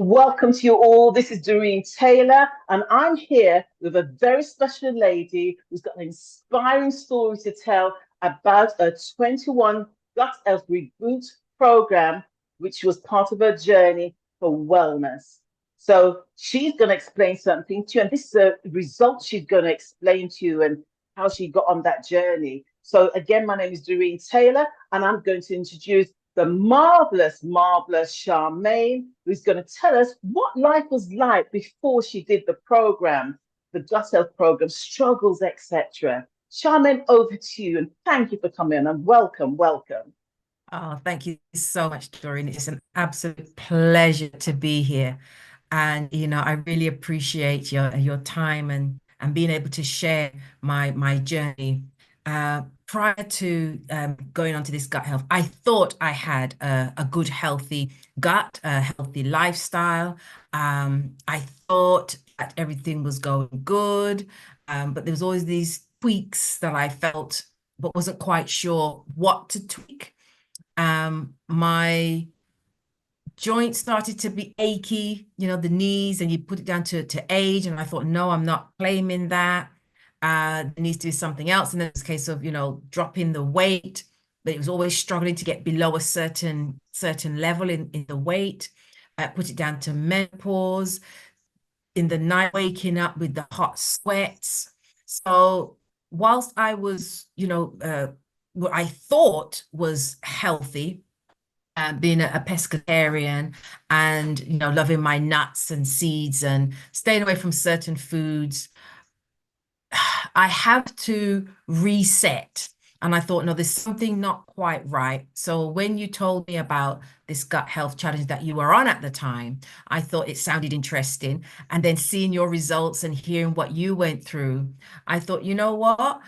Welcome to you all. This is Doreen Taylor, and I'm here with a very special lady who's got an inspiring story to tell about a 21 Gut Health Reboot program, which was part of her journey for wellness. So she's going to explain something to you, and this is a result she's going to explain to you and how she got on that journey. So again, my name is Doreen Taylor, and I'm going to introduce the marvelous Charmaine, who's going to tell us what life was like before she did the program, the gut health program, struggles, etc. Charmaine, over to you, and thank you for coming and welcome. Oh, thank you so much, Doreen. It's an absolute pleasure to be here. And I really appreciate your time and being able to share my journey. Prior to going on to this gut health, I thought I had a good, healthy gut, a healthy lifestyle. I thought that everything was going good, but there was always these tweaks that I felt, but wasn't quite sure what to tweak. My joints started to be achy, the knees, and you put it down to age. And I thought, no, I'm not claiming that. There needs to be something else. And then it's a case of, dropping the weight, but it was always struggling to get below a certain level in the weight. Put it down to menopause, in the night, waking up with the hot sweats. So whilst I was, what I thought was healthy, being a pescatarian and loving my nuts and seeds and staying away from certain foods, I have to reset. And I thought, no, there's something not quite right. So when you told me about this gut health challenge that you were on at the time, I thought it sounded interesting. And then seeing your results and hearing what you went through, I thought, you know what?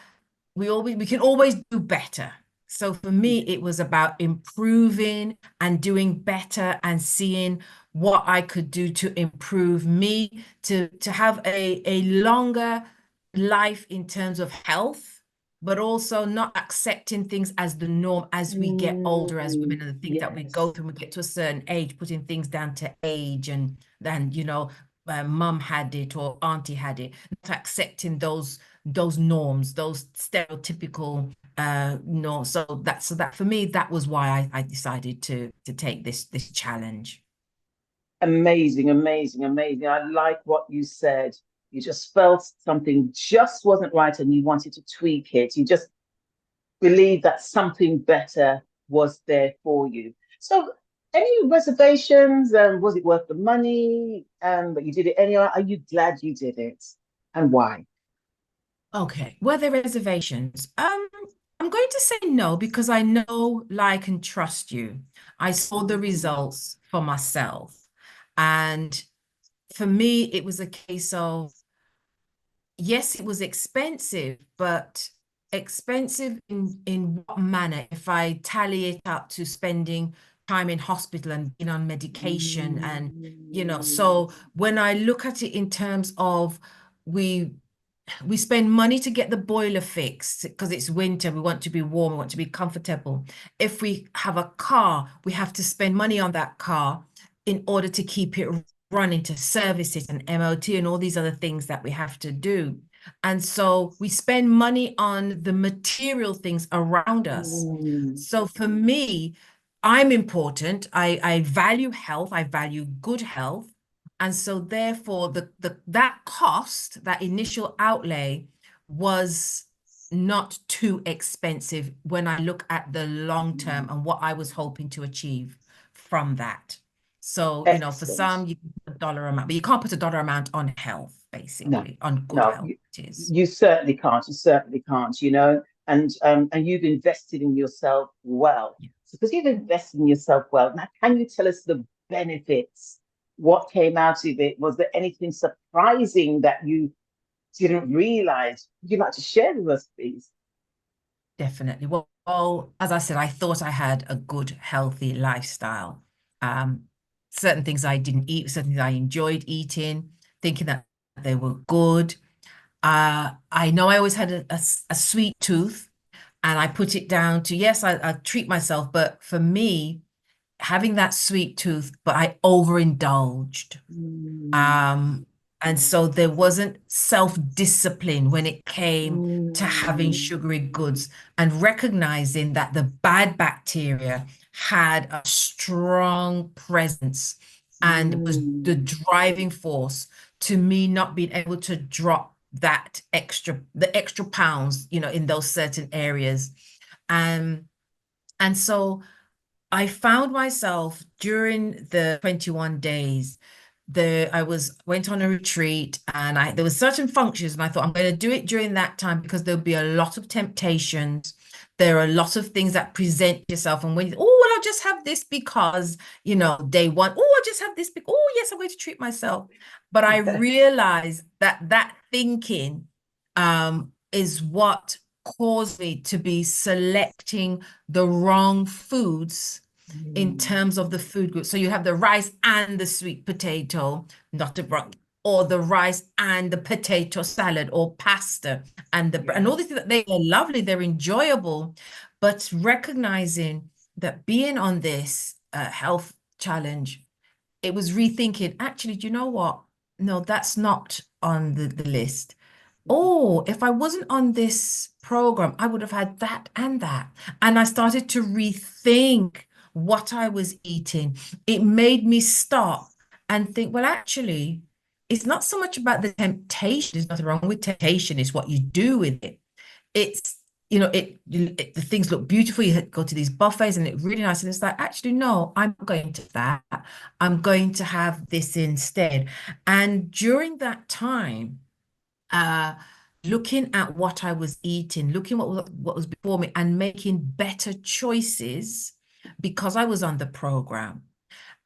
We can always do better. So for me, Yeah. it was about improving and doing better and seeing what I could do to improve me to have a longer life in terms of health, but also not accepting things as the norm as we get older as women, and the things that we go Yes. through when we get to a certain age, putting things down to age and then mum had it or auntie had it, not accepting those norms, those stereotypical norms. So that for me, that was why I decided to take this challenge. Amazing. I like what you said. You just felt something just wasn't right and you wanted to tweak it. You just believed that something better was there for you. So, any reservations? Was it worth the money? But you did it anyway. Are you glad you did it? And why? Okay. Were there reservations? I'm going to say no because I know, like, and trust you. I saw the Mm, results for myself. And for me, it was a case of, yes, it was expensive, but expensive in what manner? If I tally it up to spending time in hospital and being on medication, and mm, so when I look at it in terms of, we we spend money to get the boiler fixed because it's winter, we want to be warm, we want to be comfortable. If we have a car, we have to spend money on that car in order to keep it running, to service it and MOT and all these other things that we have to do. And so we spend money on the material things around us. mm. So for me, I'm important. I value health, I value good health. And so therefore that cost, that initial outlay, was not too expensive when I look at the long term and what I was hoping to achieve from that. So, for Excellent. some you can put a dollar amount, but you can't put a dollar amount on health, No, basically, on good no, health it is. you certainly can't. You certainly can't, you know. And you've invested in yourself well. Yeah. So because you've invested in yourself well, now can you tell us the benefits? What came out of it? Was there anything surprising that you didn't realize? Would you like to share with us, please? Definitely. Well, as I said, I thought I had a good, healthy lifestyle. Um, Certain things I didn't eat, certain things I enjoyed eating, thinking that they were good. I know I always had a sweet tooth, and I put it down to, yes, I treat myself, but for me, having that sweet tooth, but I overindulged. Mm, Um, and so there wasn't self-discipline when it came to having mm, sugary goods and recognizing that the bad bacteria had a strong presence and was the mm. driving force to me not being able to drop the extra pounds, in those certain areas. Um, and so I found myself during the 21 days, went on a retreat, and there was certain functions, and I thought I'm going to do it during that time because there'll be a lot of temptations. There are a lot of things that present yourself, and when oh, well, I'll just have this because day one, oh, I'll just have this because, oh yes, I'm going to treat myself. But I realized that that thinking is what caused me to be selecting the wrong foods in Mm, terms of the food group. So you have the rice and the sweet potato, not the broth, or the rice and the potato salad, or pasta and all yes. these things. They are lovely, they're enjoyable, but recognizing that being on this health challenge, it was rethinking. Actually, do you know what? No, that's not on the list. Oh, if I wasn't on this program, I would have had that and that. And I started to rethink what I was eating. It made me stop and think, well, actually, it's not so much about the temptation. There's nothing wrong with temptation. It's what you do with it. It's, the things look beautiful. You go to these buffets and it's really nice. And it's like, actually, no, I'm not going to that. I'm going to have this instead. And during that time, uh, looking at what I was eating, looking what was before me, and making better choices because I was on the program,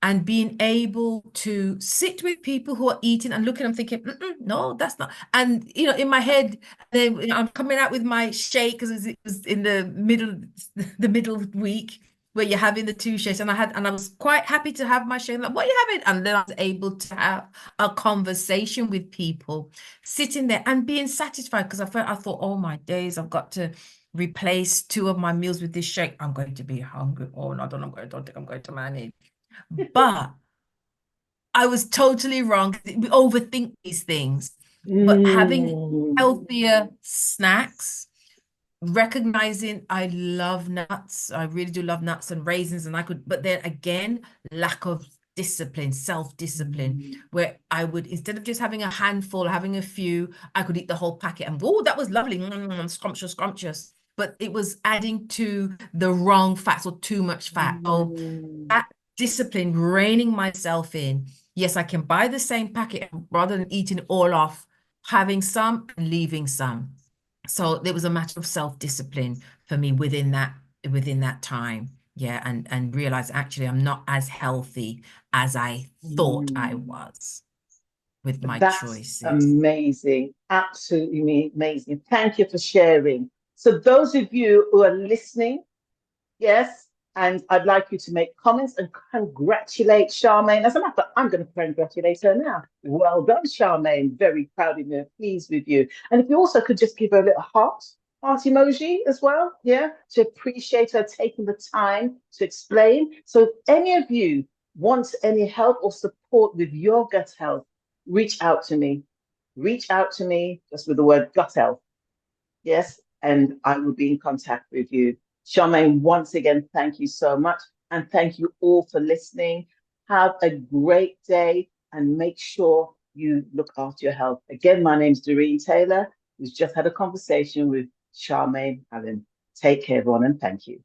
and being able to sit with people who are eating and looking, I'm thinking, no, that's not. And in my head, then I'm coming out with my shake because it was in the middle week where you're having the two shakes, and I was quite happy to have my shake. I'm like, what are you having? And then I was able to have a conversation with people, sitting there and being satisfied because I thought, oh my days, I've got to replace two of my meals with this shake. I'm going to be hungry. Oh no, I don't think I'm going to manage. But I was totally wrong. We overthink these things. But having Mm, healthier snacks, recognizing I love nuts, I really do love nuts and raisins, and but then again, lack of discipline, self-discipline, mm, where I would, instead of just having a handful, having a few, I could eat the whole packet and oh, that was lovely, scrumptious, scrumptious. But it was adding to the wrong fats or too much fat. Oh, mm, that discipline, reining myself in. Yes, I can buy the same packet rather than eating it all off, having some and leaving some. So it was a matter of self-discipline for me within that time. Yeah, and realize actually I'm not as healthy as I thought I mm. was with my That's choices. amazing. Absolutely amazing. Thank you for sharing. So, those of you who are listening, yes, and I'd like you to make comments and congratulate Charmaine. As a matter of fact, I'm going to congratulate her now. Well done, Charmaine. Very proud of you, pleased with you. And if you also could just give her a little heart emoji as well, yeah, to appreciate her taking the time to explain. So if any of you want any help or support with your gut health, reach out to me. Reach out to me just with the word gut health. Yes, and I will be in contact with you. Charmaine, once again, thank you so much. And thank you all for listening. Have a great day and make sure you look after your health. Again, my name's Doreen Taylor, who's just had a conversation with Charmaine Allen. Take care, everyone, and thank you.